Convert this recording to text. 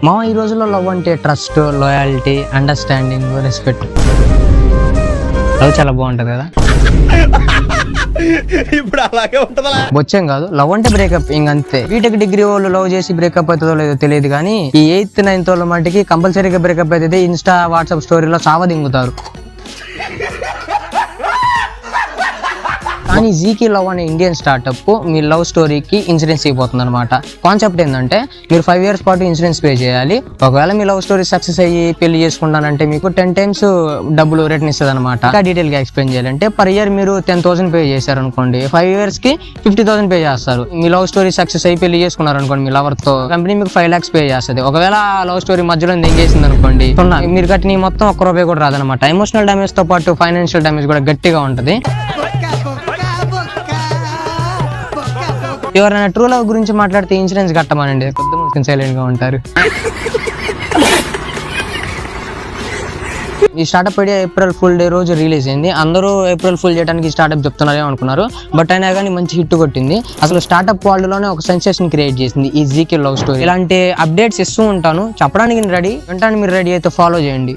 మా ఈ రోజుల్లో లవ్ అంటే trust, loyalty, understanding, respect. Love చాలా బాగుంటది కదా. ఇప్పుడు అలాగే ఉంటదా? బొచ్చేం కాదు, లవ్ అంటే బ్రేకప్ ఇంకంతే. బీటెక్ డిగ్రీ వాళ్ళు లవ్ చేసి బ్రేకప్ అవుతుందో లేదో తెలియదు కానీ ఈ 8th 9th వాళ్ళ మటుకి కంపల్సరీగా బ్రేకప్ అయితే ఇన్స్టా వాట్సాప్ స్టోరీలో చావ దింగుతారు. కానీ జీకి లవ్ అనే ఇండియన్ స్టార్ట్అప్ మీ లవ్ స్టోరీకి ఇన్సూరెన్స్ ఇవ్వబోతుంది అనమాట. కాన్సెప్ట్ ఏంటంటే మీరు 5 years పాటు ఇన్సూరెన్స్ పే చేయాలి. ఒకవేళ మీ లవ్ స్టోరీ సక్సెస్ అయ్యి పెళ్లి చేసుకుంటానంటే మీకు 10 times డబ్బులు రిటర్న్ ఇస్తుంది అనమాట. ఇంకా డీటెయిల్ గా ఎక్స్ప్లెయిన్ చేయాలంటే per year మీరు 10,000 పే చేశారు అనుకోండి, 5 years కి 50,000 పే చేస్తారు. మీ లవ్ స్టోరీ సక్సెస్ అయ్యి పెళ్లి చేసుకున్నారు అనుకోండి మీ లవర్ తో, కంపెనీ మీకు 5 lakhs పే చేస్తుంది. ఒకవేళ లవ్ స్టోరీ మధ్యలో ఎంగేసింది అనుకోండి, మీరు కట్టిన మొత్తం ₹1 కూడా రాదనమాట. ఎమోషనల్ డ్యామేజ్ తో పాటు ఫైనాన్షియల్ డ్యామేజ్ కూడా గట్టిగా ఉంటది. ఎవరైనా ట్రూ లవ్ గురించి మాట్లాడితే ఇన్సూరెన్స్ కట్టమానండి, కొద్ది మూసుకొని సైలెంట్ గా ఉంటారు. ఈ startup idea April full day రోజు రిలీజ్ అయింది. అందరూ ఏప్రిల్ ఫుల్ చేయడానికి స్టార్ట్అప్ చెప్తున్నారే అనుకున్నారు, బట్ అయినా కానీ మంచి హిట్ కొట్టింది. అసలు స్టార్ట్అప్ వరల్డ్ లోనే ఒక సెన్సేషన్ క్రియేట్ చేసింది ఈ జీకే లవ్ స్టోరీ. ఇలాంటి అప్డేట్స్ ఇస్తూ ఉంటాను, చెప్పడానికి రెడీ. వెంటనే మీరు రెడీ అయితే ఫాలో చేయండి.